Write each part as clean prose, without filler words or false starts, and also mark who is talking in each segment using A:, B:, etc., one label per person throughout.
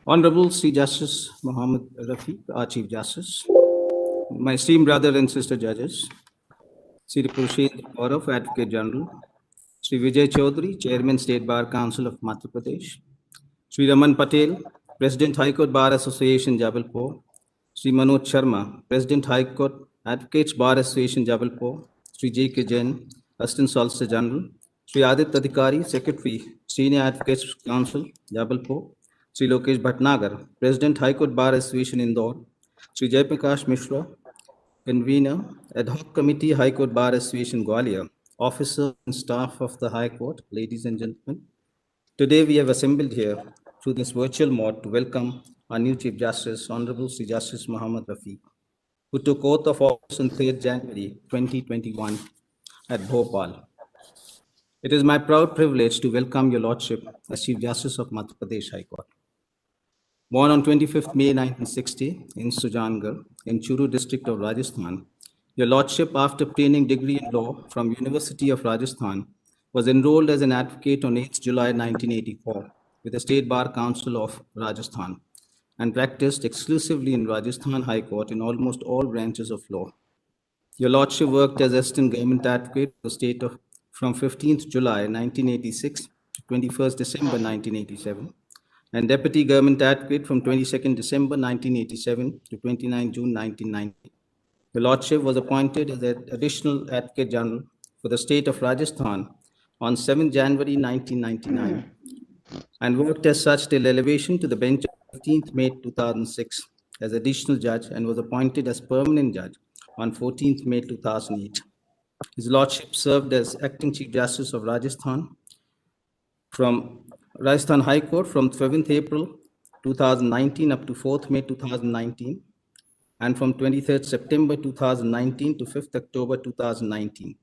A: Honorable Sri Justice Mohammed Rafiq, our Chief Justice, my esteemed brother and sister judges, Sri Purushendra Gaurav, Advocate General, Sri Vijay Chaudhary, Chairman State Bar Council of Madhya Pradesh, Sri Raman Patel, President High Court Bar Association Jabalpur, Sri Manoj Sharma, President High Court Advocates Bar Association Jabalpur, Sri J.K. Jain, Assistant Solicitor General, Sri Adit Adhikari, Secretary, Senior Advocates Council, Jabalpur, Sri Lokesh Bhatnagar, President High Court Bar Association Indore, Sri Jaiprakash Mishra, Convener, Ad hoc Committee, High Court Bar Association Gwalior, officers and staff of the High Court, ladies and gentlemen. Today we have assembled here through this virtual mode to welcome our new Chief Justice, Honorable Sri Justice Mohammed Rafiq, who took oath of office on 3rd January 2021 at Bhopal. It is my proud privilege to welcome your Lordship as Chief Justice of Madhya Pradesh High Court. Born on 25th May 1960 in Sujangarh, in Churu district of Rajasthan, your Lordship, after obtaining degree in law from University of Rajasthan, was enrolled as an advocate on 8th July 1984 with the State Bar Council of Rajasthan and practiced exclusively in Rajasthan High Court in almost all branches of law. Your Lordship worked as Assistant Government Advocate for the state of from 15th July 1986 to 21st December 1987 and Deputy Government Advocate from 22nd December 1987 to 29 June 1990. Your Lordship was appointed as an Additional Advocate General for the state of Rajasthan on 7 January 1999 and worked as such till elevation to the bench on 15th May 2006 as Additional Judge and was appointed as Permanent Judge on 14th May 2008. His Lordship served as Acting Chief Justice of Rajasthan from Rajasthan High Court from 7th April 2019 up to 4th May 2019 and from 23rd September 2019 to 5th October 2019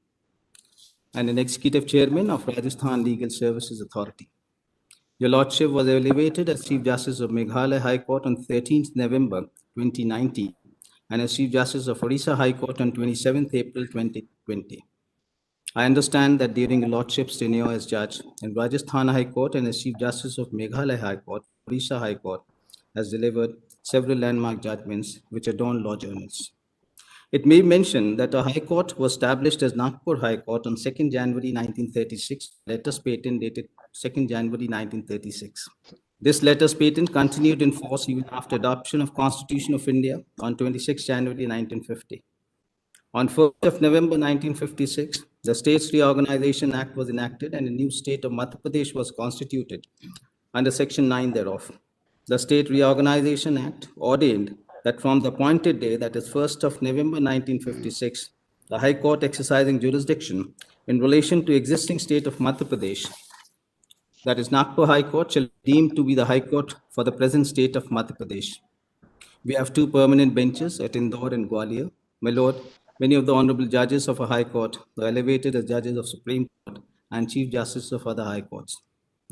A: and an Executive Chairman of Rajasthan Legal Services Authority. Your Lordship was elevated as Chief Justice of Meghalaya High Court on 13th November 2019 and as Chief Justice of Odisha High Court on 27th April 2020. I understand that during your Lordship's tenure as Judge in Rajasthan High Court and as Chief Justice of Meghalaya High Court, Odisha High Court has delivered several landmark judgments which adorn law journals. It may be mentioned that a High Court was established as Nagpur High Court on 2nd January 1936, letters patent dated 2nd January 1936. This letters patent continued in force even after adoption of Constitution of India on 26 January 1950. On 1st of November 1956, the States Reorganization Act was enacted and a new state of Madhya Pradesh was constituted under Section 9 thereof. The State Reorganization Act ordained that from the appointed day, that is 1st of November 1956, the High Court exercising jurisdiction in relation to existing state of Madhya Pradesh, that is Nagpur High Court, shall be deemed to be the High Court for the present state of Madhya Pradesh. We have two permanent benches at Indore and Gwalior. My Lord, many of the honorable judges of a High Court were elevated as judges of Supreme Court and Chief Justice of other High Courts.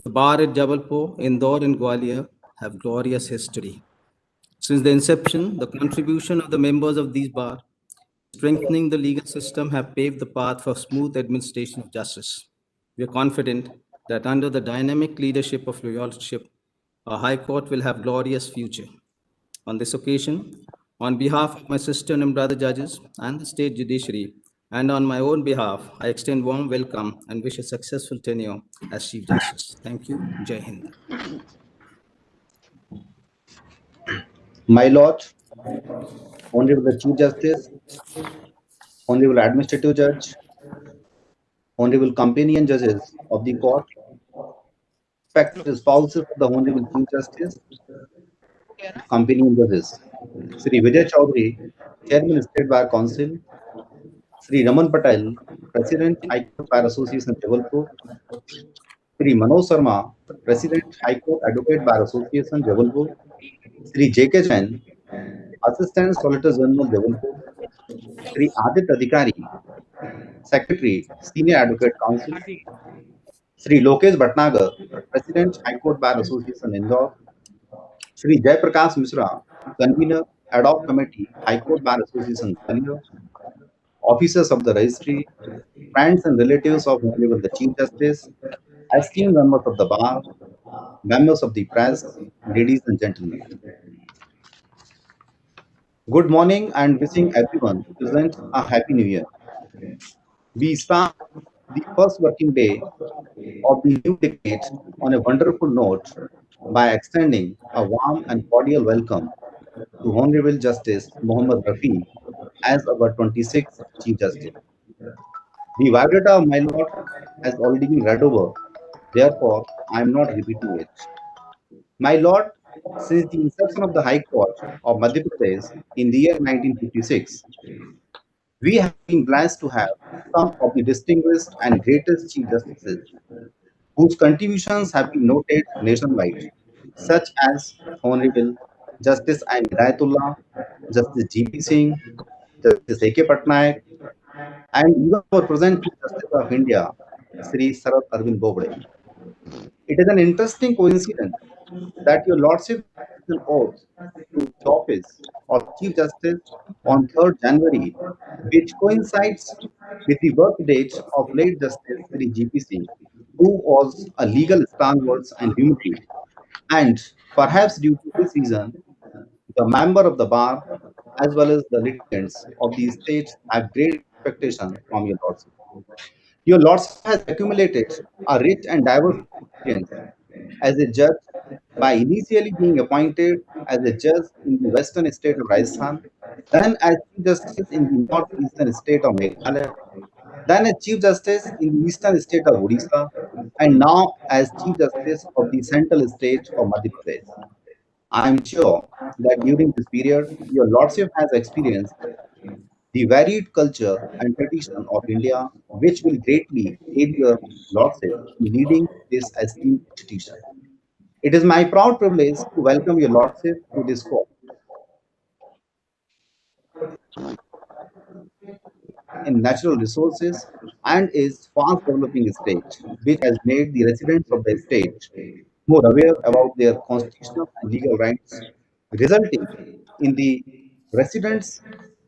A: The bar at Jabalpur, Indore, and Gwalior have glorious history. Since the inception, the contribution of the members of these bar strengthening the legal system have paved the path for smooth administration of justice. We are confident that under the dynamic leadership of your Lordship, our High Court will have glorious future. On this occasion, on behalf of my sister and brother judges and the state judiciary, and on my own behalf, I extend warm welcome and wish a successful tenure as Chief Justice. Thank you. Jai Hind.
B: My Lord, Honorable Chief Justice, Honorable Administrative Judge, Honorable Companion Judges of the Court, respected spouses of the Honorable Chief Justice, Companion Judges, Sri Vijay Chaudhary, Chairman State Bar Council, Sri Raman Patel, President High Court Bar Association Jabalpur, Sri Manoj Sharma, President High Court Advocate Bar Association Jabalpur, Sri J.K. Jain, Assistant Solicitor General Jabalpur, Sri Adit Adhikari, Secretary Senior Advocate Council, Sri Lokesh Bhatnagar, President High Court Bar Association Indore, Sri Jaiprakash Mishra, Convener Ad hoc Committee High Court Bar Association Gwalior, officers of the registry, friends and relatives of Honorable the Chief Justice, esteemed members of the bar, members of the press, ladies and gentlemen. Good morning and wishing everyone present a happy new year. We start the first working day of the new decade on a wonderful note by extending a warm and cordial welcome to Honorable Justice Mohammad Rafi as our 26th Chief Justice. The biodata of my lord has already been read over, therefore I am not repeating it. My lord, since the inception of the High Court of Madhya Pradesh in the year 1956, we have been blessed to have some of the distinguished and greatest Chief Justices whose contributions have been noted nationwide, such as Honorable Justice I. Hidayatullah, Justice G.P. Singh, Justice A.K. Patnaik, and even our present Chief Justice of India, Sri Sarath Arvind Bobde. It is an interesting coincidence that your Lordship took an oath to the office of Chief Justice on 3rd January, which coincides with the birth date of late Justice Sri G.P. Singh, who was a legal stalwart and luminary. And perhaps due to this reason, the member of the bar as well as the litigants of the state have great expectation from your Lordship. Your Lordship has accumulated a rich and diverse experience as a judge by initially being appointed as a judge in the western state of Rajasthan, then as Chief Justice in the northeastern state of Meghalaya, then as Chief Justice in the eastern state of Odisha, and now as Chief Justice of the central state of Madhya Pradesh. I am sure that during this period, your Lordship has experienced the varied culture and tradition of India, which will greatly aid your Lordship in leading this esteemed institution. It is my proud privilege to welcome your Lordship to this court in natural resources and is fast developing state, which has made the residents of the state more aware about their constitutional and legal rights, resulting in the residents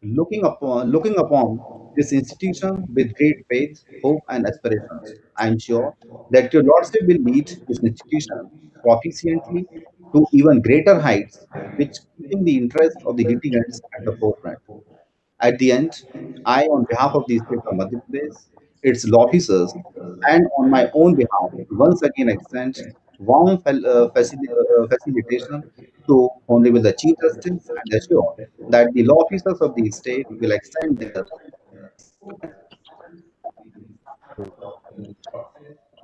B: looking upon this institution with great faith, hope, and aspirations. I am sure that your Lordship will lead this institution proficiently to even greater heights, which keeping the interest of the litigants at the forefront. At the end, I, on behalf of the state of Madhya Pradesh, its law officers, and on my own behalf, once again extend warm facilitation to Honorable the Chief Justice and assure that the law officers of the state will extend their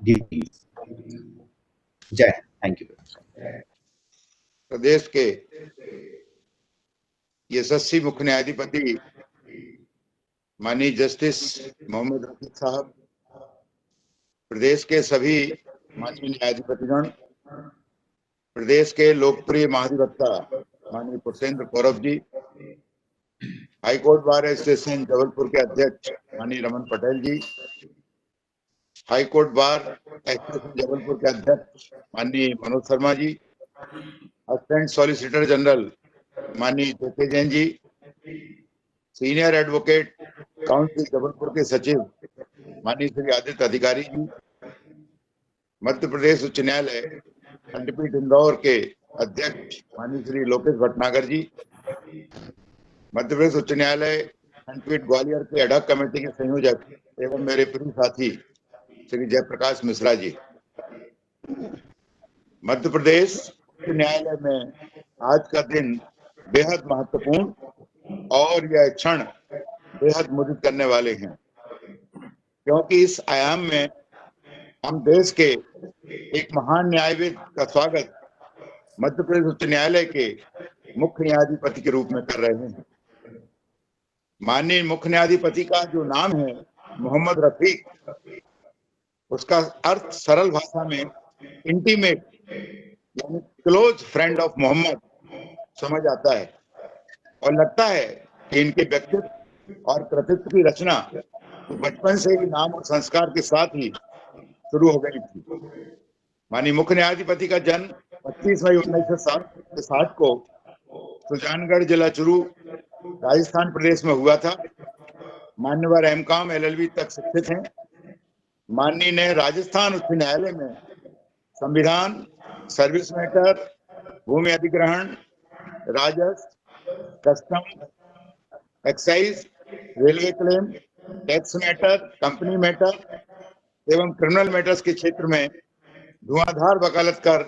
B: duties. Jai Hind. Thank you.
C: प्रदेश के यशस्वी मुख्य न्यायाधिपति माननीय justice Mohammad Rafiq साहब, प्रदेश के सभी माननीय न्यायाधिपतिगण, प्रदेश के लोकप्रिय महाधिवक्ता माननीय पुष्पेंद्र कौरव जी, हाईकोर्ट बार एसोसिएशन जबलपुर के अध्यक्ष माननीय रमन पटेल जी, हाईकोर्ट बार एसोसिएशन जबलपुर के अध्यक्ष माननीय Manoj Sharma ji, assistant solicitor general माननीय जेके Jain ji, senior advocate council Jabalpur के सचिव माननीय श्री आदित्य अधिकारी जी, मध्य प्रदेश उच्च न्यायालय खंडपीठ इंदौर के अध्यक्ष माननीय श्री लोकेश भटनागर जी, मध्य प्रदेश उच्च न्यायालय खंडपीठ ग्वालियर के एडहॉक कमेटी के संयोजक एवं मेरे प्रिय साथी श्री जयप्रकाश मिश्रा जी। मध्य प्रदेश उच्च न्यायालय में आज का दिन बेहद महत्वपूर्ण और यह क्षण बेहद मुदित करने वाले हैं, क्योंकि इस आयाम में हम देश के एक महान न्यायविद का स्वागत मध्य प्रदेश उच्च न्यायालय के मुख्य न्यायाधिपति के रूप में कर रहे हैं। माननीय मुख्य न्यायाधिपति का जो नाम है मोहम्मद रफीक, उसका अर्थ सरल भाषा में इंटीमेट यानी क्लोज फ्रेंड ऑफ मोहम्मद समझ आता है, और लगता है कि इनके व्यक्तित्व और कृतित्व की रचना बचपन से ही नाम और संस्कार के साथ ही शुरू हो गई थी। माननीय मुख्य न्यायाधिपति का जन्म 25 मई 1960 को सुजानगढ़ जिला चुरू राजस्थान प्रदेश में हुआ था। मान्यवर एमकॉम एलएलबी तक शिक्षित हैं। माननीय ने राजस्थान उच्च न्यायालय में संविधान, सर्विस मैटर, भूमि अधिग्रहण, राजस्व, custom, excise, railway claim, tax matter, company matter एवं क्रिमिनल मैटर्स के क्षेत्र में धुआंधार वकालत कर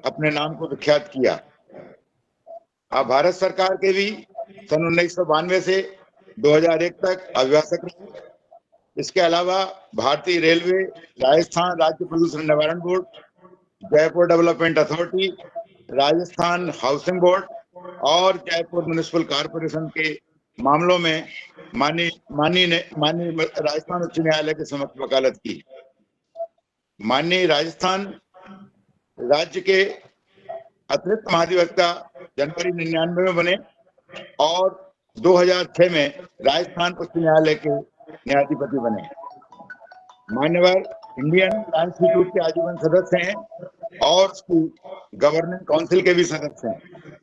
C: अपने नाम को विख्यात किया। आप भारत सरकार के भी सन 1992 से 2001 तक अभिभाषक रहे। इसके अलावा भारतीय रेलवे, राजस्थान राज्य प्रदूषण निवारण board, Jaipur development authority, Rajasthan housing board और जयपुर म्युनिसिपल कॉर्पोरेशन के मामलों में माननीय राजस्थान उच्च न्यायालय के समक्ष वकालत की। माननीय राजस्थान राज्य के अतिरिक्त महाधिवक्ता जनवरी 99 में बने और 2006 में राजस्थान उच्च न्यायालय के न्यायाधिपति बने। मान्यवर इंडियन लॉ इंस्टीट्यूट के आजीवन सदस्य हैं और उसकी गवर्निंग काउंसिल के भी सदस्य हैं।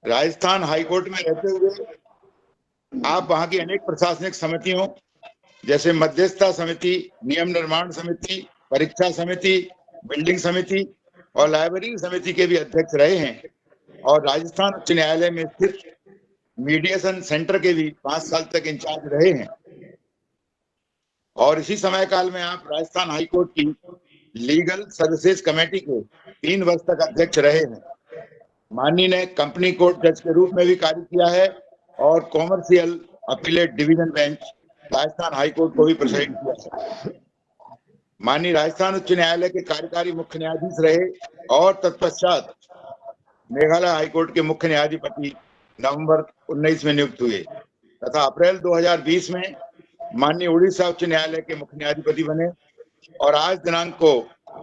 C: राजस्थान हाईकोर्ट में रहते हुए आप वहां की अनेक प्रशासनिक समितियों जैसे मध्यस्थता समिति, नियम निर्माण समिति, परीक्षा समिति, बिल्डिंग समिति और लाइब्रेरी समिति के भी अध्यक्ष रहे हैं और राजस्थान उच्च न्यायालय में स्थित मीडिएशन सेंटर के भी 5 साल तक इंचार्ज रहे हैं। और इसी समय काल में आप राजस्थान हाईकोर्ट की लीगल सर्विसेज कमेटी के 3 वर्ष तक अध्यक्ष रहे हैं। माननीय ने कंपनी कोर्ट जज के रूप में भी कार्य किया है और commercial appellate division bench Rajasthan high court को भी प्रेसिडेंट किया है। माननीय राजस्थान उच्च न्यायालय के कार्यकारी मुख्य न्यायाधीश रहे और तत्पश्चात मेघालय हाईकोर्ट के मुख्य न्यायाधिपति नवंबर 19 में नियुक्त हुए तथा अप्रैल 2020 में माननीय उड़ीसा उच्च न्यायालय के मुख्य न्यायाधिपति बने और आज दिनांक को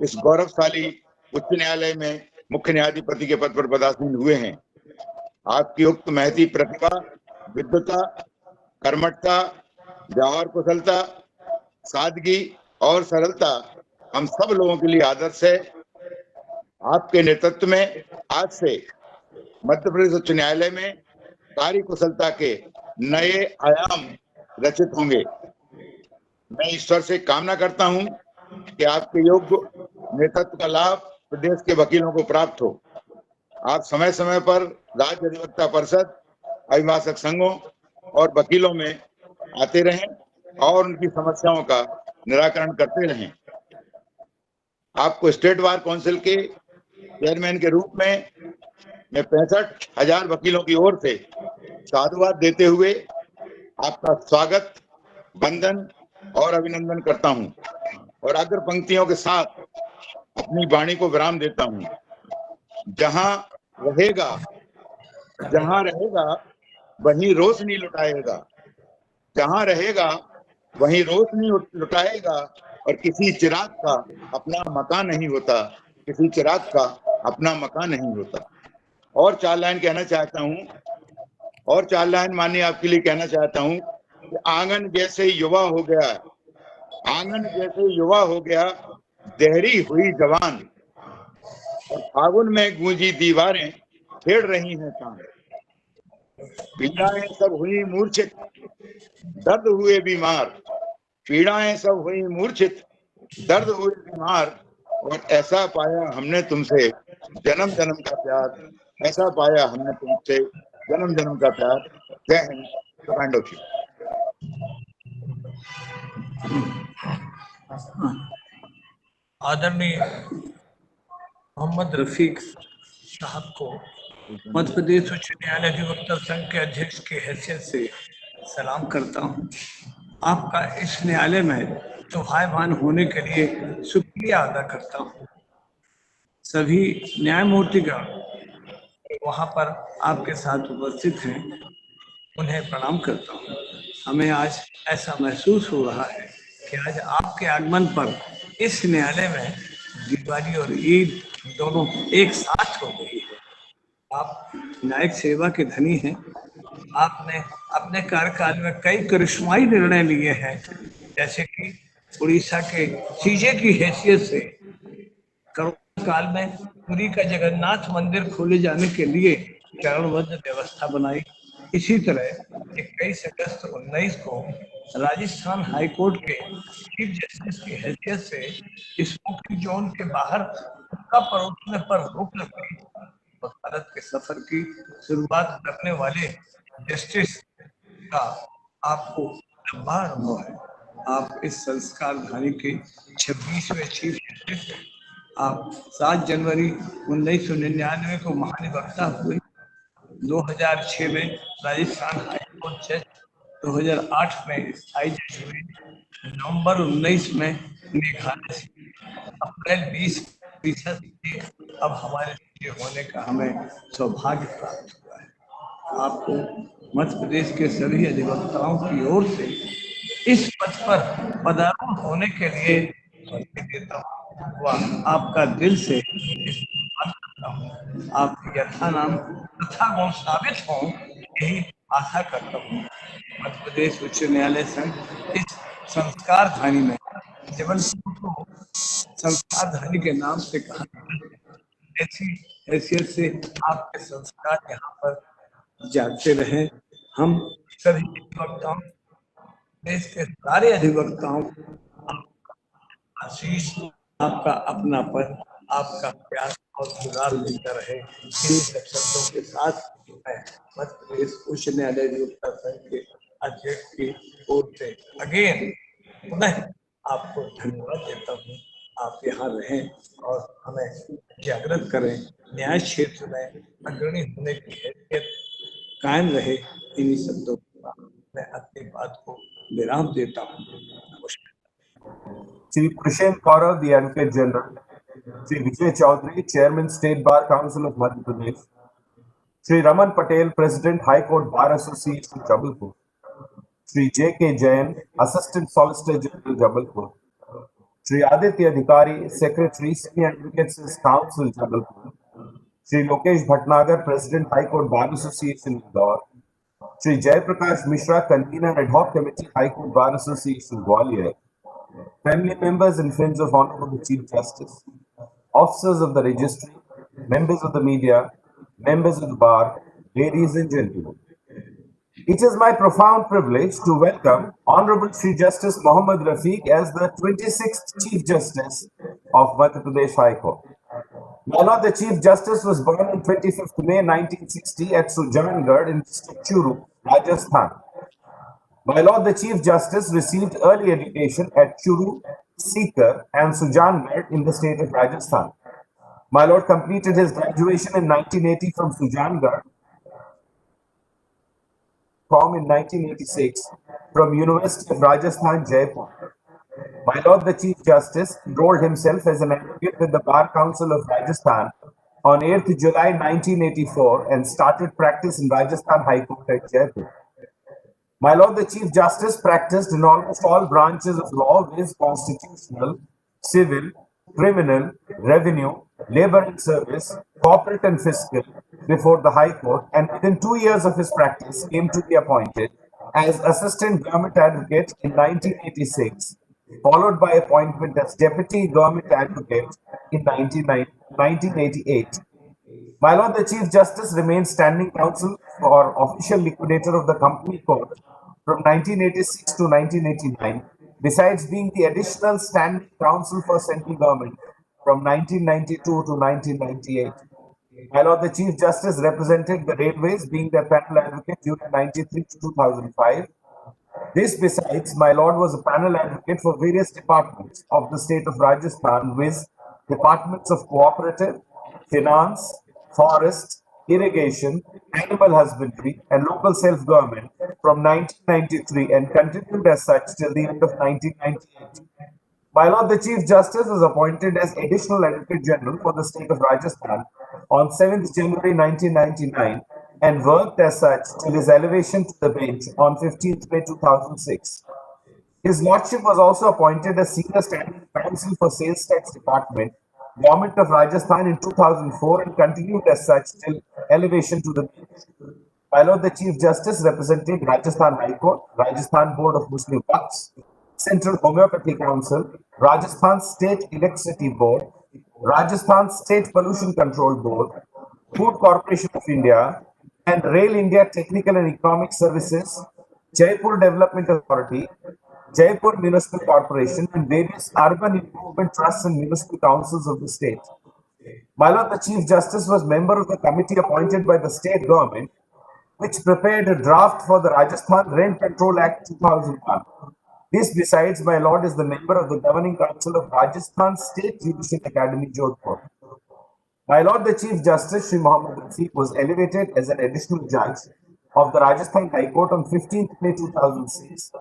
C: इस गौरवशाली उच्च न्यायालय में मुख्य न्यायाधिपति के पद पर पदासीन हुए हैं। आपकी उक्त महती प्रतिभा, विद्वता, कर्मठता, व्यवहार कुशलता, सादगी और सरलता हम सब लोगों के लिए आदर्श है। आपके नेतृत्व में आज से मध्य प्रदेश उच्च न्यायालय में कार्य कुशलता के नए आयाम रचित होंगे। मैं ईश्वर से कामना करता हूं कि आपके योग्य नेतृत्व का लाभ प्रदेश के वकीलों को प्राप्त हो। आप समय समय पर राज्य अधिवक्ता परिषद, अभिभाषक संघों और वकीलों में आते रहें और उनकी समस्याओं का निराकरण करते रहें। आपको स्टेट बार काउंसिल के चेयरमैन के रूप में मैं 65,000 वकीलों की ओर से साधुवाद देते हुए आपका स्वागत, वंदन और अभिनंदन करता हूं और अग्र पंक्तियों के साथ अपनी वाणी को विराम देता हूं। जहां रहेगा वहीं रोशनी लुटाएगा, जहां रहेगा वहीं रोशनी लुटाएगा और किसी चिराग का अपना मकान नहीं होता, किसी चिराग का अपना मकान नहीं होता। और 4 लाइन कहना चाहता हूं और 4 लाइन माननीय आपके लिए कहना चाहता हूं कि आंगन जैसे युवा हो गया, आंगन जैसे युवा हो गया, देहरी हुई जवान और फागुन में गूंजी दीवारें छेड़ रही हैं कान। पीड़ाएं सब हुई मूर्छित, दर्द हुए बीमार, पीड़ाएं सब हुई मूर्छित, दर्द हुए बीमार और ऐसा पाया हमने तुमसे जन्म जन्म का प्यार, ऐसा पाया हमने तुमसे जन्म जन्म का प्यार। जय हिंद, कमांडो की।
D: आदरणीय मोहम्मद रफीक साहब को मध्य प्रदेश उच्च न्यायालय अधिवक्ता संघ के अध्यक्ष की हैसियत से सलाम करता हूं। आपका इस न्यायालय में शोभायमान होने के लिए शुक्रिया अदा करता हूं। सभी न्यायमूर्तिगण वहां पर आपके साथ उपस्थित हैं, उन्हें प्रणाम करता हूं। हमें आज ऐसा महसूस हो रहा है कि आज आपके आगमन पर इस न्यायालय में दिवाली और ईद दोनों एक साथ हो गई है। आप न्यायिक सेवा के धनी हैं। आपने अपने कार्यकाल में कई करिश्माई निर्णय लिए हैं, जैसे कि उड़ीसा के सीजे की हैसियत से कोरोना काल में पुरी का जगन्नाथ मंदिर खोले जाने के लिए चरणबद्ध व्यवस्था बनाई। इसी तरह 21 अगस्त 19 को राजस्थान हाई कोर्ट के चीफ जस्टिस की हैसियत से स्मोकिंग जोन के बाहर हुक्का परोसने पर रोक लगी। वकालत के सफर की शुरुआत करने वाले जस्टिस का आपको लंबा अनुभव है। आप इस संस्कारधारी के 26वें चीफ जस्टिस हैं। आप 7 जनवरी 1999 को महाधिवक्ता हुए। 2006 में राजस्थान हाईकोर्ट जज, 2008 में स्थायी जज हुए। नवंबर 19 में मेघालय से, अप्रैल 20 से अब हमारे सीए होने का हमें सौभाग्य प्राप्त हुआ है। आपको मध्य प्रदेश के सभी अधिवक्ताओं की ओर से इस पद पर पदार्पण होने के लिए बधाई देता हूँ। वह आपका दिल से इस्तेमाल करता हूँ। आप यथा नाम तथा गुण साबित हों, यही आशा करता हूँ। मध्य प्रदेश उच्च न्यायालय संघ इस संस्कारधानी में जबलपुर को संस्कारधानी के नाम से कहा जाता है। ऐसी हैसियत से आपके संस्कार यहाँ पर जागते रहे। हम सभी अधिवक्ताओं, देश के सारे अधिवक्ताओं को आशीष, आपका अपनापन, आपका प्यार और दुलार मिलता रहे। इन शब्दों के साथ मैं मध्य प्रदेश उच्च न्यायालय अधिवक्ता संघ के अध्यक्ष की ओर से अगेन पुनः आपको धन्यवाद देता हूँ। आप यहाँ रहें और हमें जागृत करें। न्याय क्षेत्र में अग्रणी होने की हैसियत कायम रहे। इन्हीं शब्दों का मैं अपनी बात को विराम देता हूँ। नमस्कार।
E: Shri Prashant Kaurav, the Advocate General, Shri Vijay Chaudhary, Chairman, State Bar Council of Madhya Pradesh, Shri Raman Patel, President, High Court Bar Association, Jabalpur, Shri J.K. Jain, Assistant Solicitor General, Jabalpur, Shri Aditya Adhikari, Secretary, Senior Advocates Council, Jabalpur, Shri Lokesh Bhatnagar, President, High Court Bar Association, Indore, Shri Jaiprakash Mishra, Convener, Ad Hoc Committee, High Court Bar Association, Gwalior, family members and friends of Honorable Chief Justice, officers of the registry, members of the media, members of the bar, ladies and gentlemen. It is my profound privilege to welcome Honorable Chief Justice Mohammad Rafiq as the 26th Chief Justice of Madhya Pradesh High Court. My Lord, the Chief Justice was born on 25th May 1960 at Sujangarh in district Churu, Rajasthan. My Lord, the Chief Justice received early education at Churu, Sikar and Sujangarh in the state of Rajasthan. My Lord completed his graduation in 1980 from Sujangarh, in 1986 from University of Rajasthan, Jaipur. My Lord, the Chief Justice enrolled himself as an advocate with the Bar Council of Rajasthan on 8th July 1984 and started practice in Rajasthan High Court at Jaipur. My Lord, the Chief Justice practiced in almost all branches of law, viz. Constitutional, civil, criminal, revenue, labor and service, corporate and fiscal before the High Court, and within 2 years of his practice came to be appointed as Assistant Government Advocate in 1986, followed by appointment as Deputy Government Advocate in 1988. My Lord, the Chief Justice remained standing counsel for official liquidator of the Company Code from 1986 to 1989, besides being the additional standing counsel for central government from 1992 to 1998. My Lord, the Chief Justice represented the railways, being their panel advocate during 93 to 2005. This besides, my Lord was a panel advocate for various departments of the state of Rajasthan, with departments of cooperative, finance, forest, irrigation, animal husbandry, and local self-government from 1993 and continued as such till the end of 1998. My Lord, the Chief Justice was appointed as Additional Advocate General for the state of Rajasthan on 7th January 1999 and worked as such till his elevation to the bench on 15th May 2006. His Lordship was also appointed as Senior Standing Counsel for Sales Tax Department, Government of Rajasthan in 2004 and continued as such till elevation to the bench. My Lord, the Chief Justice represented Rajasthan High Court, Rajasthan Board of Muslim Waqf, Central Homeopathy Council, Rajasthan State Electricity Board, Rajasthan State Pollution Control Board, Food Corporation of India, and Rail India Technical and Economic Services, Jaipur Development Authority, Jaipur Municipal Corporation, and various urban improvement trusts and municipal councils of the state. My Lord, the Chief Justice was member of the committee appointed by the state government, which prepared a draft for the Rajasthan Rent Control Act 2001. This, besides, my Lord, is the member of the Governing Council of Rajasthan State Judicial Academy, Jodhpur. My Lord, the Chief Justice, Shri Mohammad Rafiq, was elevated as an additional judge of the Rajasthan High Court on 15th May 2006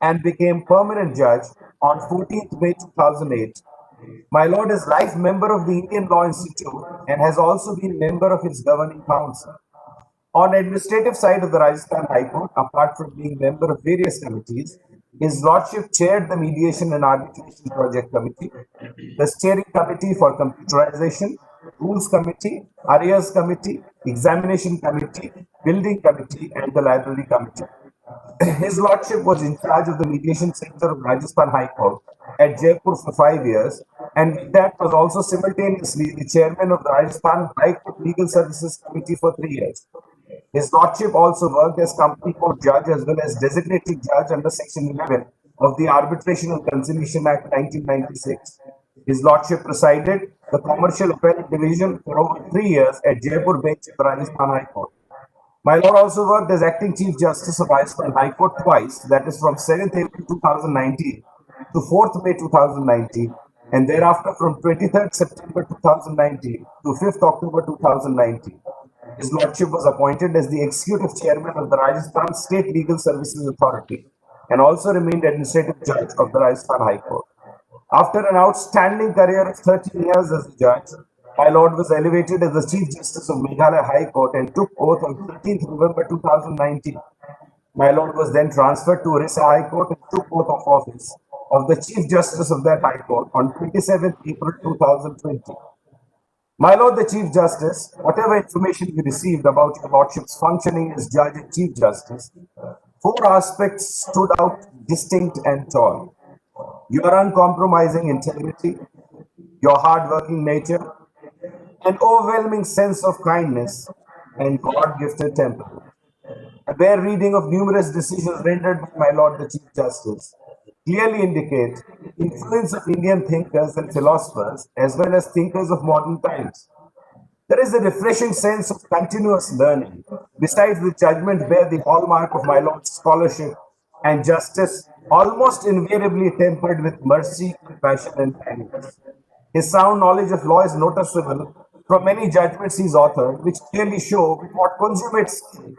E: and became permanent judge on 14th May 2008. My Lord is life member of the Indian Law Institute and has also been member of its governing council. On administrative side of the Rajasthan High Court, apart from being member of various committees, His Lordship chaired the Mediation and Arbitration Project Committee, the Steering Committee for Computerization, Rules Committee, Arrears Committee, Examination Committee, Building Committee, and the Library Committee. His Lordship was in charge of the Mediation Center of Rajasthan High Court at Jaipur for 5 years, and with that was also simultaneously the chairman of the Rajasthan High Court Legal Services Committee for 3 years. His Lordship also worked as company court judge as well as designated judge under Section 11 of the Arbitration and Conciliation Act 1996. His Lordship presided the Commercial Appellate Division for over 3 years at Jaipur Bench of the Rajasthan High Court. My Lord also worked as Acting Chief Justice of Rajasthan High Court twice, that is from 7th April 2019 to 4th May 2019, and thereafter from 23rd September 2019 to 5th October 2019. His Lordship was appointed as the Executive Chairman of the Rajasthan State Legal Services Authority and also remained Administrative Judge of the Rajasthan High Court. After an outstanding career of 13 years as a judge, my Lord was elevated as the Chief Justice of Meghalaya High Court and took oath on 13th November 2019. My Lord was then transferred to Orissa High Court and took oath of office of the Chief Justice of that High Court on 27th April 2020. My Lord, the Chief Justice, whatever information you received about your Lordship's functioning as Judge and Chief Justice, 4 aspects stood out distinct and tall. Your uncompromising integrity, your hard-working nature, an overwhelming sense of kindness, and God-gifted temper. A bare reading of numerous decisions rendered by my Lord the Chief Justice clearly indicate influence of Indian thinkers and philosophers as well as thinkers of modern times. There is a refreshing sense of continuous learning. Besides, the judgment bear the hallmark of my Lord's scholarship and justice, almost invariably tempered with mercy, compassion, and kindness. His sound knowledge of law is noticeable from many judgments he's authored, which clearly show with what consummate skill,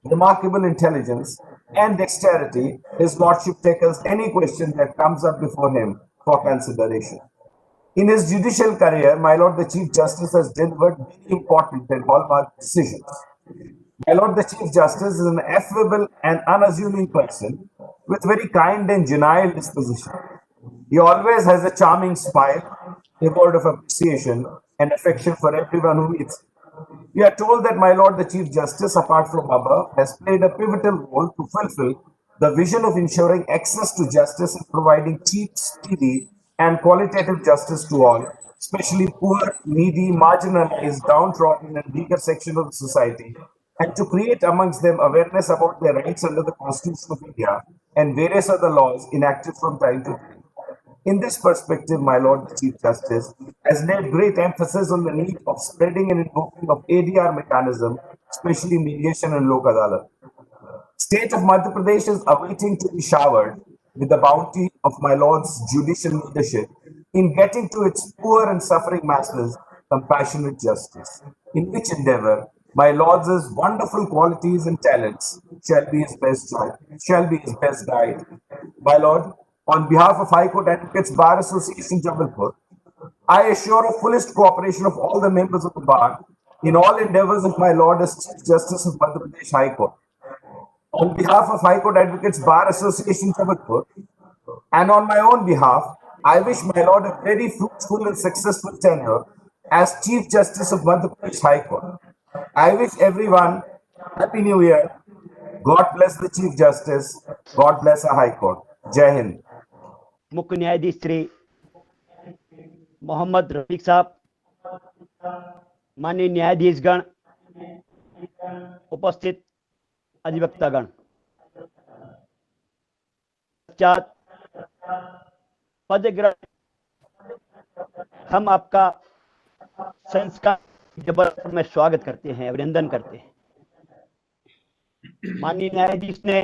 E: remarkable intelligence, and dexterity his Lordship tackles any question that comes up before him for consideration. In his judicial career, my Lord the Chief Justice has delivered many important and hallmark decisions. My Lord the Chief Justice is an affable and unassuming person with very kind and genial disposition. He always has a charming smile, a word of appreciation and affection for everyone who meets him. We are told that my Lord the Chief Justice, apart from above, has played a pivotal role to fulfill the vision of ensuring access to justice and providing cheap, speedy, and qualitative justice to all, especially poor, needy, marginalized, downtrodden, and weaker sections of society, and to create amongst them awareness about their rights under the Constitution of India and various other laws enacted from time to time. In this perspective, my Lord the Chief Justice has laid great emphasis on the need of spreading and invoking of ADR mechanism, especially mediation and Lok Adalat. State of Madhya Pradesh is awaiting to be showered with the bounty of my Lord's judicial leadership in getting to its poor and suffering masses compassionate justice, in which endeavor my Lord's wonderful qualities and talents shall be his best guide. My Lord, on behalf of High Court Advocates Bar Association Jabalpur, I assure of fullest cooperation of all the members of the bar in all endeavors of my Lord as Chief Justice of Madhya Pradesh High Court. On behalf of High Court Advocates Bar Association Jabalpur and on my own behalf, I wish my Lord a very fruitful and successful tenure as Chief Justice of Madhya Pradesh High Court. I wish everyone Happy New Year. God bless the Chief Justice. God bless our High Court. Jai Hind.
F: मुख्य न्यायाधीश श्री मोहम्मद रफीक साहब, माननीय न्यायाधीशगण, उपस्थित अधिवक्तागण, पश्चात पद ग्रहण हम आपका संस्कार जबर में स्वागत करते हैं, अभिनंदन करते हैं। माननीय न्यायाधीश ने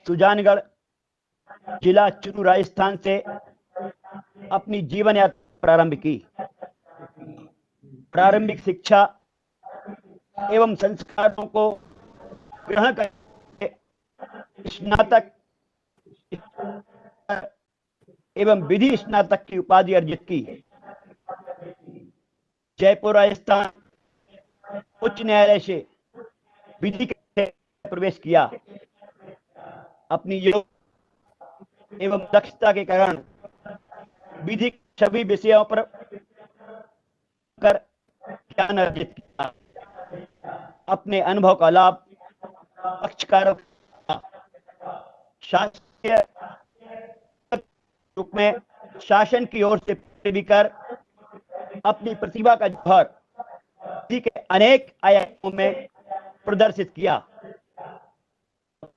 F: सुजानगढ़ जिला चुरू राजस्थान से अपनी जीवन यात्रा प्रारंभ की। प्रारंभिक शिक्षा एवं संस्कारों को ग्रहण करके स्नातक एवं विधि स्नातक की उपाधि अर्जित की। जयपुर राजस्थान उच्च न्यायालय से विधि के प्रवेश किया। अपनी योग एवं दक्षता के कारण विधि सभी विषयों पर कर ज्ञान अर्जित किया। अपने अनुभव का लाभ पक्षकारों शासकीय रूप में शासन की ओर से भी कर अपनी प्रतिभा का जौहर के अनेक आयामों में प्रदर्शित किया।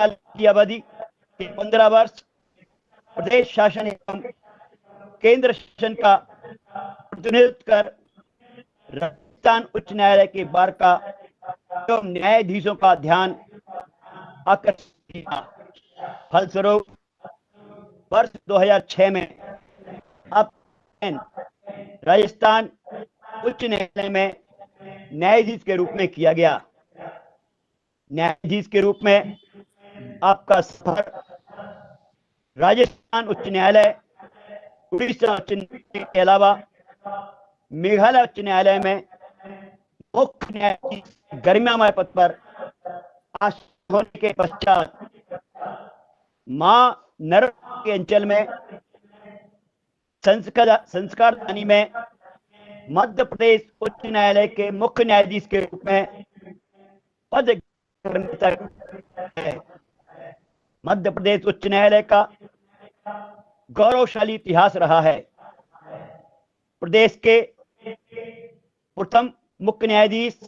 F: की अवधि के 15 वर्ष प्रदेश शासन एवं केंद्र शासन का प्रतिनिधित्व कर राजस्थान उच्च न्यायालय के बार का एवं न्यायाधीशों का ध्यान आकर्षित किया। फलस्वरूप वर्ष 2006 में आप राजस्थान उच्च न्यायालय में न्यायाधीश के रूप में किया गया। न्यायाधीश के रूप में आपका सफर राजस्थान उच्च न्यायालय, उड़ीसा उच्च न्यायालय के अलावा मेघालय उच्च न्यायालय में मुख्य न्यायाधीश गरिमामय पद पर आसीन होने के पश्चात मां नर्मदा के अंचल में संस्कारदानी में मध्य प्रदेश उच्च न्यायालय के मुख्य न्यायाधीश के रूप में पद करने तक है। मध्य प्रदेश उच्च न्यायालय का गौरवशाली इतिहास रहा है। प्रदेश के प्रथम मुख्य न्यायाधीश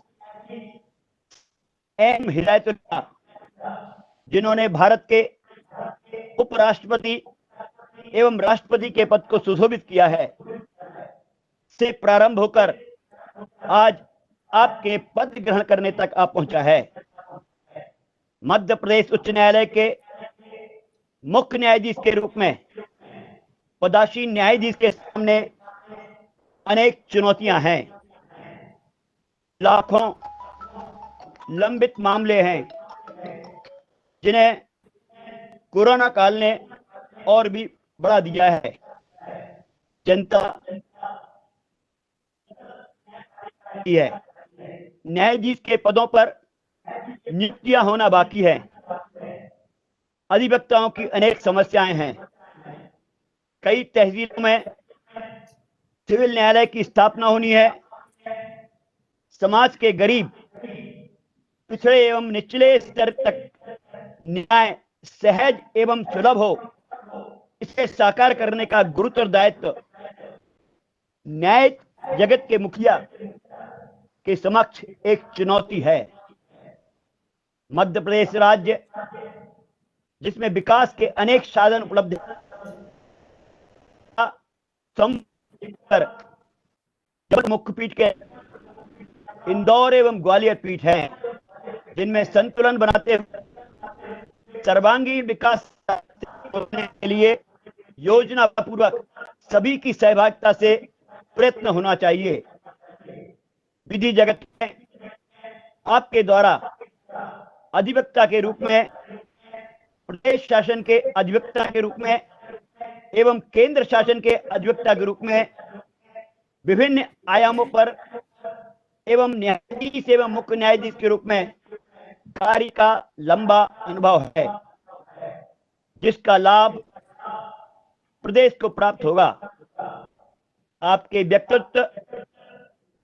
F: एम हिदायतुल्लाह, जिन्होंने भारत के उपराष्ट्रपति एवं राष्ट्रपति के पद को सुशोभित किया है, से प्रारंभ होकर आज आपके पद ग्रहण करने तक आ पहुंचा है। मध्य प्रदेश उच्च न्यायालय के मुख्य न्यायाधीश के रूप में पदासीन न्यायाधीश के सामने अनेक चुनौतियां हैं। लाखों लंबित मामले हैं जिन्हें कोरोना काल ने और भी बढ़ा दिया है। जनता है न्यायाधीश के पदों पर नियुक्तियां होना बाकी है। अधिवक्ताओं की अनेक समस्याएं हैं। कई तहसीलों में सिविल न्यायालय की स्थापना होनी है। समाज के गरीब, पिछड़े एवं निचले स्तर तक न्याय सहज एवं सुलभ हो, इसे साकार करने का गुरुतर दायित्व न्याय जगत के मुखिया के समक्ष एक चुनौती है। मध्य प्रदेश राज्य, जिसमें विकास के अनेक साधन उपलब्ध हैं, मुख्य पीठ के इंदौर एवं ग्वालियर पीठ हैं, जिनमें संतुलन बनाते हुए सर्वांगीण विकास के लिए योजना पूर्वक सभी की सहभागिता से प्रयत्न होना चाहिए। विधि जगत में आपके द्वारा अधिवक्ता के रूप में, प्रदेश शासन के अधिवक्ता के रूप में एवं केंद्र शासन के अधिवक्ता के रूप में विभिन्न आयामों पर एवं न्यायाधीश एवं मुख्य न्यायाधीश के रूप में कार्य का लंबा अनुभव है, जिसका लाभ प्रदेश को प्राप्त होगा। आपके व्यक्तित्व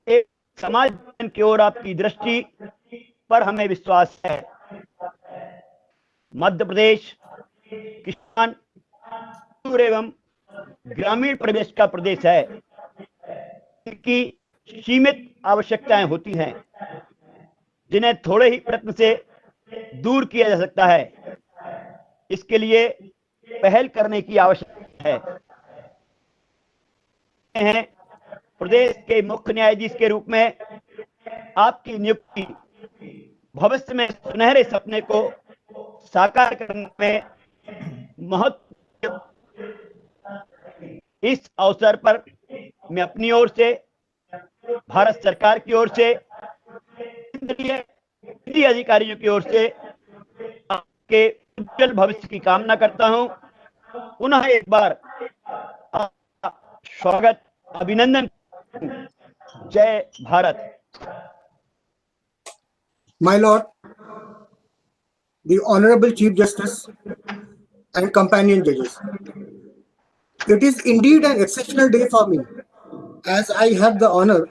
F: एक समाज की ओर आपकी दृष्टि पर हमें विश्वास है। मध्य प्रदेश किसान एवं ग्रामीण प्रदेश का प्रदेश है। इनकी सीमित आवश्यकताएं होती हैं, जिन्हें थोड़े ही प्रयत्न से दूर किया जा सकता है। इसके लिए पहल करने की आवश्यकता है। प्रदेश के मुख्य न्यायाधीश के रूप में आपकी नियुक्ति भविष्य में सुनहरे सपने को साकार करने में महत्व। इस अवसर पर मैं अपनी ओर से, भारत सरकार की ओर से, केंद्रीय अधिकारियों की ओर से आपके उज्जवल भविष्य की कामना करता हूं। पुनः एक बार आपका स्वागत, अभिनंदन। जय Bharat.
G: My Lord, the Honorable Chief Justice and companion judges, it is indeed an exceptional day for me, as I have the honor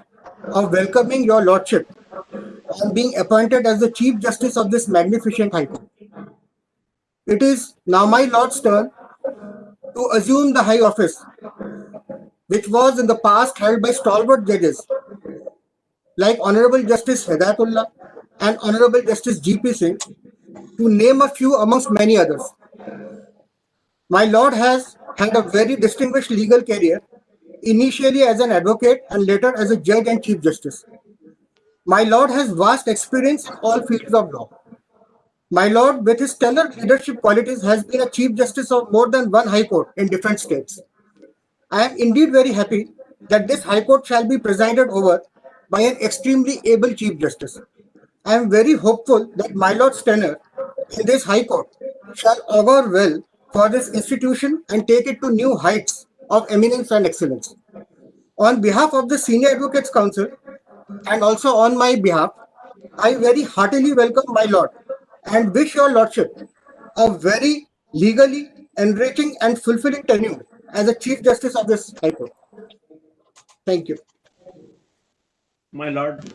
G: of welcoming your Lordship and being appointed as the Chief Justice of this magnificent High Court. It is now my Lord's turn to assume the high office, which was in the past held by stalwart judges like Honorable Justice Hidayatullah and Honorable Justice G.P. Singh, to name a few amongst many others. My Lord has had a very distinguished legal career, initially as an advocate and later as a judge and Chief Justice. My Lord has vast experience in all fields of law. My Lord, with his stellar leadership qualities, has been a Chief Justice of more than one High Court in different states. I am indeed very happy that this High Court shall be presided over by an extremely able Chief Justice. I am very hopeful that my Lord's tenure in this High Court shall augur well for this institution and take it to new heights of eminence and excellence. On behalf of the Senior Advocates Council and also on my behalf, I very heartily welcome my Lord and wish your Lordship a very legally enriching and fulfilling tenure as a Chief Justice of this High Court. Thank you.
H: My Lord,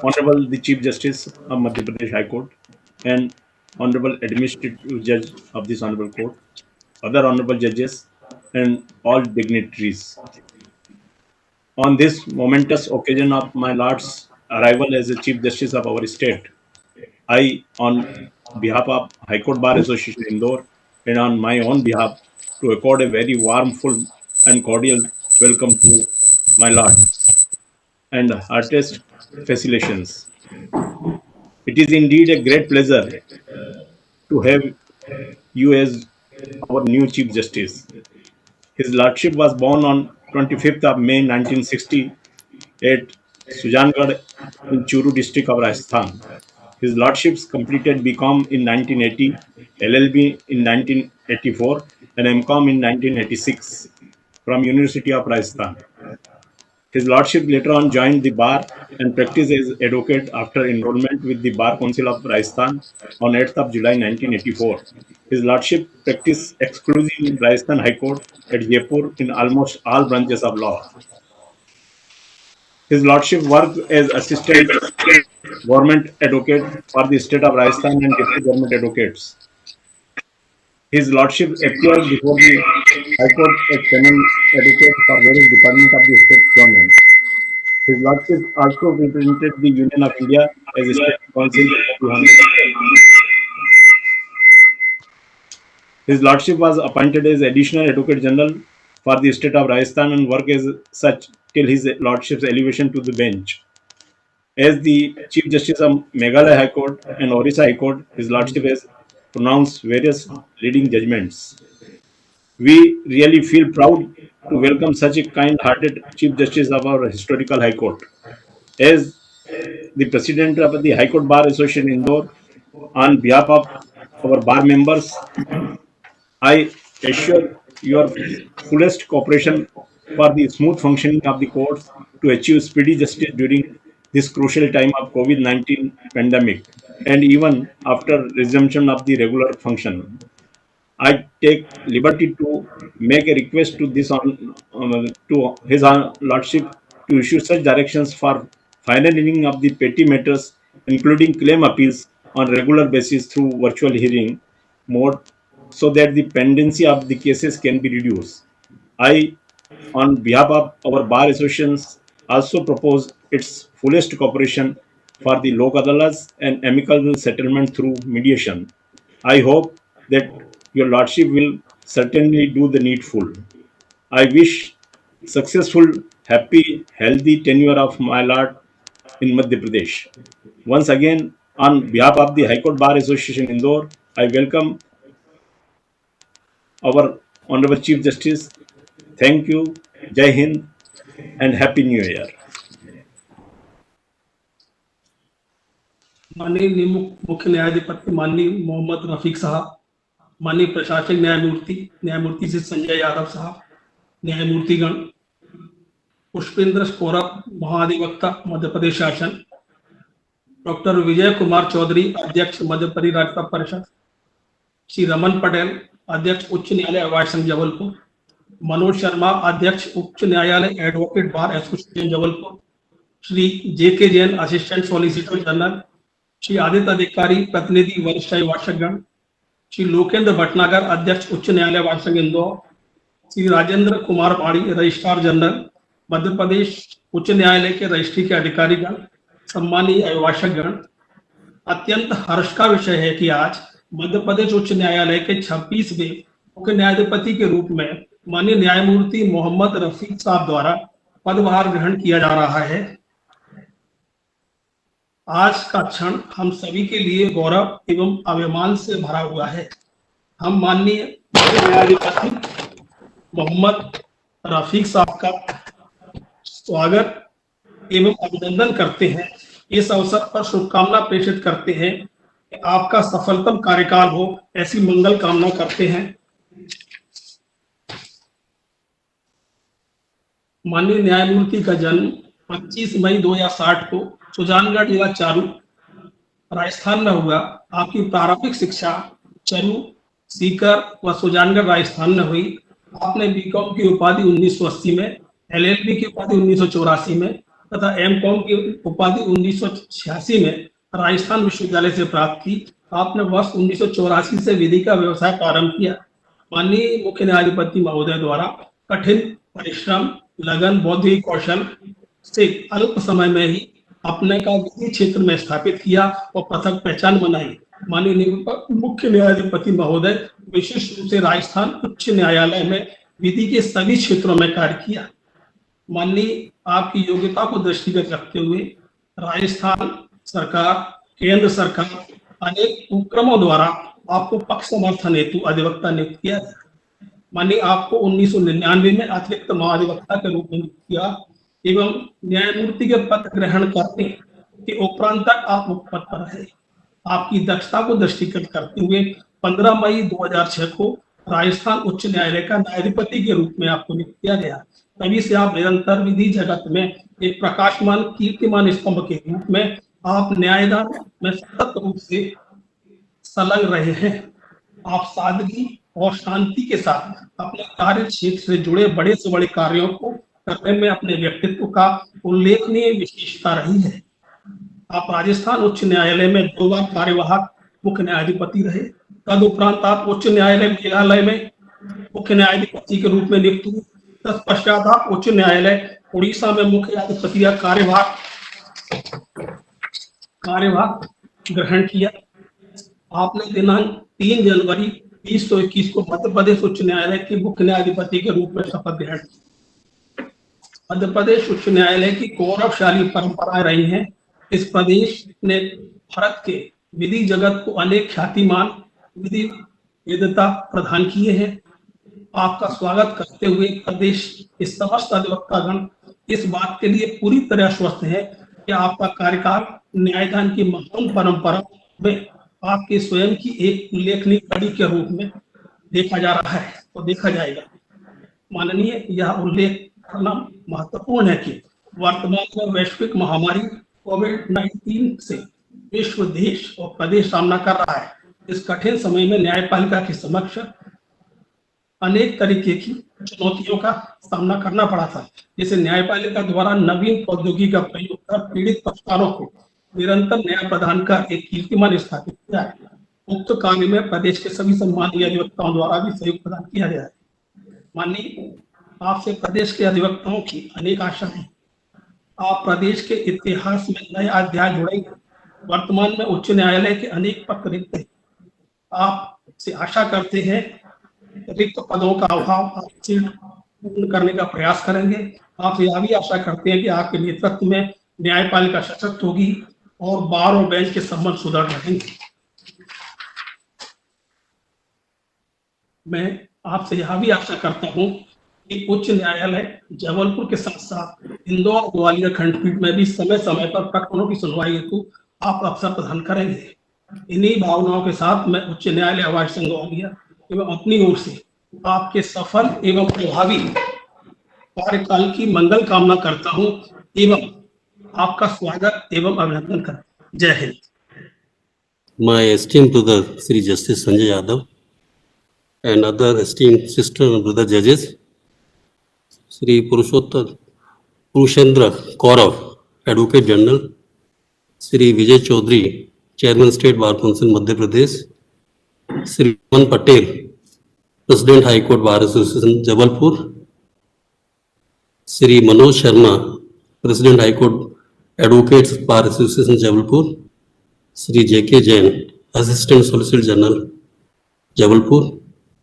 H: Honorable the Chief Justice of Madhya Pradesh High Court and Honorable Administrative Judge of this Honorable Court, other Honorable Judges and all dignitaries. On this momentous occasion of my Lord's arrival as the Chief Justice of our state, I, on behalf of High Court Bar Association Indore and on my own behalf, to accord a very warm, full and cordial welcome to my Lord and heartiest felicitations. It is indeed a great pleasure to have you as our new Chief Justice. His Lordship was born on 25th of May 1960 at Sujangarh in Churu district of Rajasthan. His Lordships completed BCom in 1980, LLB in 1984 and MCom in 1986 from University of Rajasthan. His Lordship later on joined the bar and practiced as advocate after enrollment with the Bar Council of Rajasthan on 8th of July 1984. His Lordship practiced exclusively in Rajasthan High Court at Jaipur in almost all branches of law. His Lordship worked as assistant government advocate for the state of Rajasthan and deputy government advocates. His Lordship appeared before the High Court as panel advocate for various departments of the state government. His Lordship also represented the Union of India as a state council. His Lordship was appointed as Additional Advocate General for the state of Rajasthan and worked as such till his Lordship's elevation to the bench. As the Chief Justice of Meghalaya High Court and Orissa High Court, His Lordship has pronounced various leading judgments. We really feel proud to welcome such a kind-hearted Chief Justice of our historical High Court. As the President of the High Court Bar Association Indore, on behalf of our bar members, I assure your fullest cooperation for the smooth functioning of the courts to achieve speedy justice during this crucial time of COVID-19 pandemic and even after resumption of the regular function. I take liberty to make a request to to His Lordship to issue such directions for final hearing of the petty matters, including claim appeals, on regular basis through virtual hearing mode, so that the pendency of the cases can be reduced. I, on behalf of our bar associations, also propose its fullest cooperation for the Lok Adalats and amicable settlement through mediation. I hope that your Lordship will certainly do the needful. I wish successful, happy, healthy tenure of my Lord in Madhya Pradesh. Once again, on behalf of the High Court Bar Association Indore, I welcome our Honorable Chief Justice. Thank you, Jai Hind, and Happy New Year.
I: माननीय मुख्य न्यायाधिपति माननीय मोहम्मद रफीक साहब, माननीय प्रशासक न्यायमूर्ति से संजय यादव साहब, न्यायमूर्तिगण, पुष्पेंद्र सौरभ महाधिवक्ता मध्य प्रदेश शासन, डॉक्टर विजय कुमार चौधरी अध्यक्ष मध्य प्रदेश राज्यपाल परिषद, श्री रमन पटेल अध्यक्ष उच्च न्यायालय अवार्ड संघ जबलपुर, मनोज शर्मा अध्यक्ष उच्च न्यायालय advocate bar association Jabalpur, Shri JK. Jain assistant solicitor general, Shri Aditya अधिकारी प्रतिनिधि वरिष्ठ वार्षिकगण, श्री लोकेंद्र भटनागर अध्यक्ष उच्च न्यायालय वार्ड संघ इंदौर, श्री राजेंद्र कुमार पाड़ी रजिस्ट्रार जनरल मध्य प्रदेश उच्च न्यायालय के रजिस्ट्री के अधिकारीगण, सम्मानीय अभिभाषकगण, अत्यंत हर्ष का विषय है कि आज मध्य प्रदेश उच्च न्यायालय के 26वें मुख्य न्यायाधिपति के रूप में माननीय न्यायमूर्ति मोहम्मद रफीक साहब द्वारा पदभार ग्रहण किया जा रहा है। आज का क्षण हम सभी के लिए गौरव एवं अभिमान से भरा हुआ है। हम माननीय न्यायाधिपति मोहम्मद रफीक साहब का स्वागत एवं अभिनंदन करते हैं। इस अवसर पर शुभकामना प्रेषित करते हैं कि आपका सफलतम कार्यकाल हो, ऐसी मंगल कामना करते हैं। माननीय न्यायमूर्ति का जन्म 25 मई 2060 को सुजानगढ़ जिला चारू राजस्थान में हुआ। आपकी प्रारंभिक शिक्षा चरू, सीकर व सुजानगढ़ राजस्थान में हुई। आपने बीकॉम की उपाधि 1980 में, एलएलबी की उपाधि 1984 में तथा एमकॉम की उपाधि 1986 में राजस्थान विश्वविद्यालय से प्राप्त की। आपने वर्ष 1984 से विधि का व्यवसाय प्रारंभ किया। माननीय मुख्य न्यायाधिपति महोदय द्वारा कठिन परिश्रम, लगन, बौद्धिक कौशल से अल्प समय में ही अपने का विधि क्षेत्र में स्थापित किया और पृथक पहचान बनाई। माननीय मुख्य न्यायाधिपति महोदय विशेष रूप से राजस्थान उच्च न्यायालय में विधि के सभी क्षेत्रों में कार्य किया। माननीय आपकी योग्यता को दृष्टिगत रखते हुए राजस्थान सरकार, केंद्र सरकार अनेक उपक्रमों द्वारा आपको पक्ष समर्थन हेतु अधिवक्ता नियुक्त किया। माननीय आपको 1999 में अतिरिक्त महाधिवक्ता के रूप में नियुक्त किया एवं न्यायमूर्ति के पद ग्रहण करने के उपरांत तक आप मुख्य पद पर रहे। आपकी दक्षता को दृष्टिगत करते हुए 15 मई 2006 को राजस्थान उच्च न्यायालय का न्यायाधिपति के रूप में आपको नियुक्त किया गया। तभी से आप निरंतर विधि जगत में एक प्रकाशमान कीर्तिमान स्तंभ के रूप में आप न्यायदान में सतत रूप से संलग्न रहे हैं। आप सादगी और शांति के साथ अपने कार्य क्षेत्र से जुड़े बड़े से बड़े कार्यों को करने में अपने व्यक्तित्व का उल्लेखनीय विशेषता रही है। आप राजस्थान उच्च न्यायालय में 2 बार कार्यवाहक मुख्य न्यायाधिपति रहे। तदुपरांत आप उच्च न्यायालय मेघालय में मुख्य न्यायाधिपति के रूप में नियुक्त हुए। तत्पश्चात आप उच्च न्यायालय उड़ीसा में मुख्य न्यायाधिपति का कार्यभार ग्रहण किया। आपने दिनांक 3 जनवरी 2021 को मध्य प्रदेश उच्च न्यायालय के मुख्य न्यायाधिपति के रूप में शपथ ग्रहण की। मध्य प्रदेश उच्च न्यायालय की गौरवशाली परंपराएं रही हैं। इस प्रदेश ने भारत के विधि जगत को अनेक ख्यातिमान विधि वेदता प्रदान किए हैं। आपका स्वागत करते हुए प्रदेश के समस्त अधिवक्तागण इस बात के लिए पूरी तरह आश्वस्त है कि आपका कार्यकाल न्यायदान की महान परंपरा में आपके स्वयं की एक उल्लेखनीय कड़ी के रूप में देखा जा रहा है और देखा जाएगा। माननीय, यह उल्लेख करना महत्वपूर्ण है कि वर्तमान में वैश्विक महामारी कोविड-19 से विश्व, देश और प्रदेश सामना कर रहा है। इस कठिन समय में न्यायपालिका के समक्ष अनेक तरीके की चुनौतियों का सामना करना पड़ा था, जिसे न्यायपालिका द्वारा नवीन प्रौद्योगिकी का प्रयोग कर पीड़ित पक्षकारों को निरंतर न्याय प्रदान कर एक कीर्तिमान स्थापित किया है। उक्त कार्य में प्रदेश के सभी सम्मानीय अधिवक्ताओं द्वारा भी सहयोग प्रदान किया गया है। माननीय, आपसे प्रदेश के अधिवक्ताओं की अनेक आशा है। आप प्रदेश के इतिहास में नए अध्याय जोड़ेंगे। वर्तमान में उच्च न्यायालय के अनेक पद रिक्त हैं। आपसे आशा करते हैं रिक्त पदों का अभाव आप सीट पूर्ण करने का प्रयास करेंगे। आपसे यह भी आशा करते हैं कि आपके नेतृत्व में न्यायपालिका सशक्त होगी और बार और बेंच के संबंध सुधर रहेंगे। मैं आपसे यह भी आशा करता हूं कि उच्च न्यायालय जबलपुर के साथ साथ इंदौर ग्वालियर खंडपीठ में भी समय समय पर प्रकरणों की सुनवाई हेतु आप अवसर प्रदान करेंगे। इन्हीं भावनाओं के साथ मैं उच्च न्यायालय आवाज संघ ग्वालियर एवं अपनी ओर से आपके सफल एवं प्रभावी कार्यकाल की मंगल कामना करता हूं एवं आपका स्वागत एवं अभिनंदन करता हूं। जय Hind.
J: My esteemed brother Sri Justice Sanjay Yadav and other esteemed sister and brother judges, Sri Purushandra Kaurav, Advocate General, Sri Vijay Chaudhary, Chairman State Bar Council Madhya Pradesh, Sri Aman Patel, President High Court Bar Association Jabalpur, Sri Manoj Sharma, President High Court Advocates Bar Association Jabalpur, Sri J.K. Jain, Assistant Solicitor General, Jabalpur,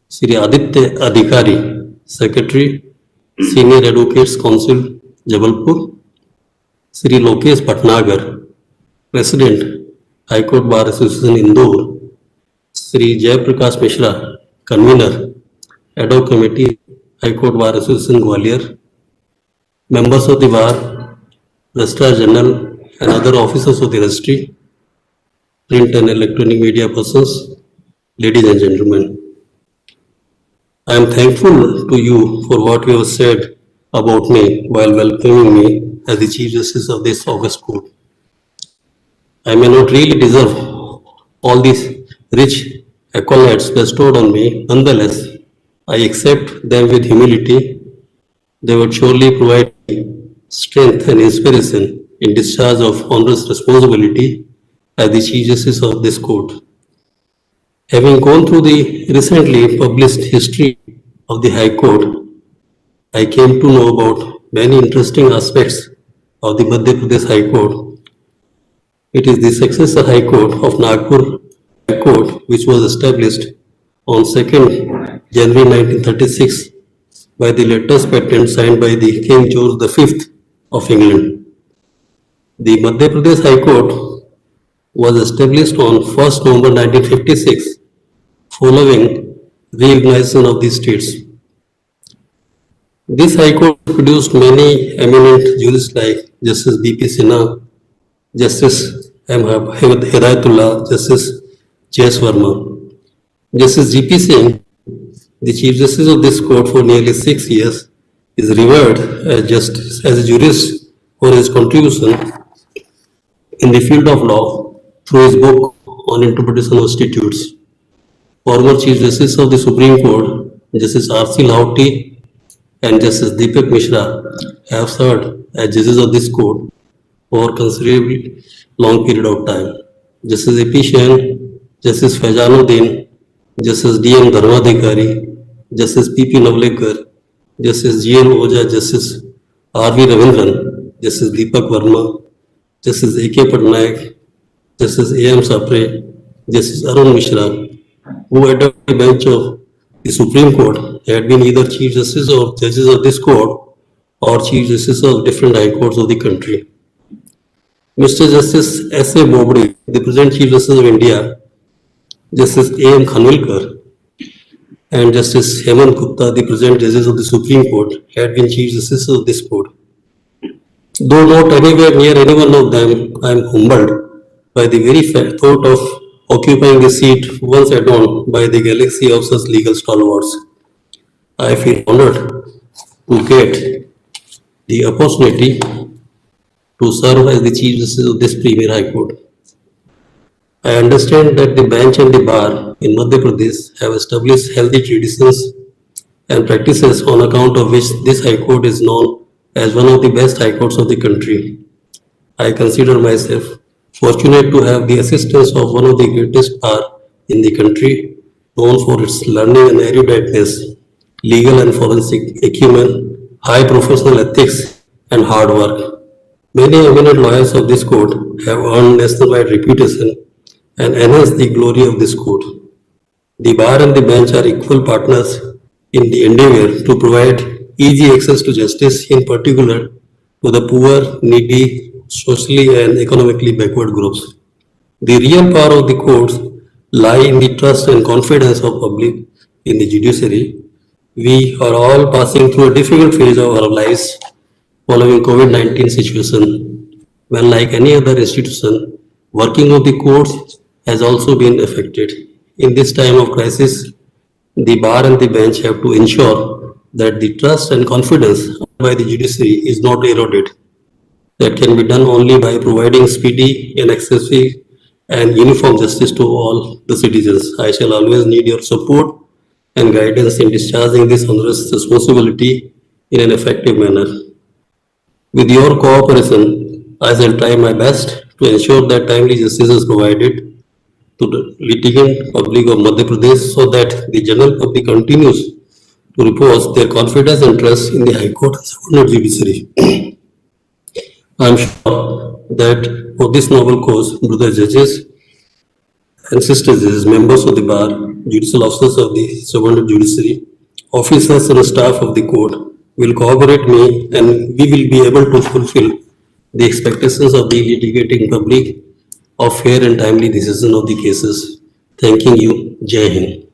J: Sri Aditya Adhikari, Secretary, Senior Advocates Council, Jabalpur, Sri Lokesh Bhatnagar, President, High Court Bar Association Indore, Sri Jai Prakash Mishra, Convener, Ad hoc Committee, High Court Bar Association Gwalior, members of the Bar, Registrar General and other officers of the Registry, print and electronic media persons, ladies and gentlemen. I am thankful to you for what you have said about me while welcoming me as the Chief Justice of this August Court. I may not really deserve all these rich accolades bestowed on me. Nonetheless, I accept them with humility. They would surely provide me strength and inspiration in discharge of onerous responsibility as the Chief Justice of this court. Having gone through the recently published history of the High Court, I came to know about many interesting aspects of the Madhya Pradesh High Court. It is the successor High Court of Nagpur High Court, which was established on 2nd January 1936 by the latest patent signed by the King George V of England. The Madhya Pradesh High Court was established on 1st November 1956 following reorganization of the states. This High Court produced many eminent jurists like Justice B.P. Sinha, Justice M. Hidayatullah, Justice J.S. Verma. Justice G.P. Singh, the Chief Justice of this court for nearly 6 years, is revered as a jurist for his contribution in the field of law through his book on interpretation of statutes. Former Chief Justice of the Supreme Court, Justice R.C. Lahoti and Justice Deepak Mishra have served as judges of this court for a considerably long period of time. Justice A.P. Shain, Justice Faizanuddin, Justice D.M. Dharmadhikari, Justice P.P. Navlekar, Justice G.L. Oja, Justice R.V. Ravindran, Justice Deepak Verma, Justice A.K. Patnaik, Justice A.M. Sapre, Justice Arun Mishra, who at the bench of the Supreme Court had been either Chief Justice or judges of this court or Chief Justice of different high courts of the country. Mr. Justice S.A. Bobde, the present Chief Justice of India, Justice A.M. Khanwilkar, and Justice Hemant Gupta, the present judges of the Supreme Court, had been Chief Justices of this court. Though not anywhere near any one of them, I am humbled by the very thought of occupying the seat once adorned by the galaxy of such legal stalwarts. I feel honored to get the opportunity to serve as the Chief Justice of this Premier High Court. I understand that the bench and the bar in Madhya Pradesh have established healthy traditions and practices on account of which this High Court is known as one of the best High Courts of the country. I consider myself fortunate to have the assistance of one of the greatest bar in the country, known for its learning and eruditeness, legal and forensic acumen, high professional ethics, and hard work. Many eminent lawyers of this court have earned nationwide reputation and enhanced the glory of this court. The bar and the bench are equal partners in the endeavor to provide easy access to justice, in particular to the poor, needy, socially and economically backward groups. The real power of the courts lie in the trust and confidence of public in the judiciary. We are all passing through a difficult phase of our lives following COVID-19 situation, when like any other institution, working of the courts has also been affected. In this time of crisis, the bar and the bench have to ensure that the trust and confidence by the judiciary is not eroded. That can be done only by providing speedy and accessible and uniform justice to all the citizens. I shall always need your support and guidance in discharging this onerous responsibility in an effective manner. With your cooperation, I shall try my best to ensure that timely justice is provided to the litigant public of Madhya Pradesh so that the general public continues to repose their confidence and trust in the High Court and subordinate judiciary. I am sure that for this noble cause, brother judges and sister judges, members of the bar, judicial officers of the subordinate judiciary, officers and staff of the court will cooperate me, and we will be able to fulfill the expectations of the litigating public of fair and timely decision of the cases. Thanking you. Jai Hind.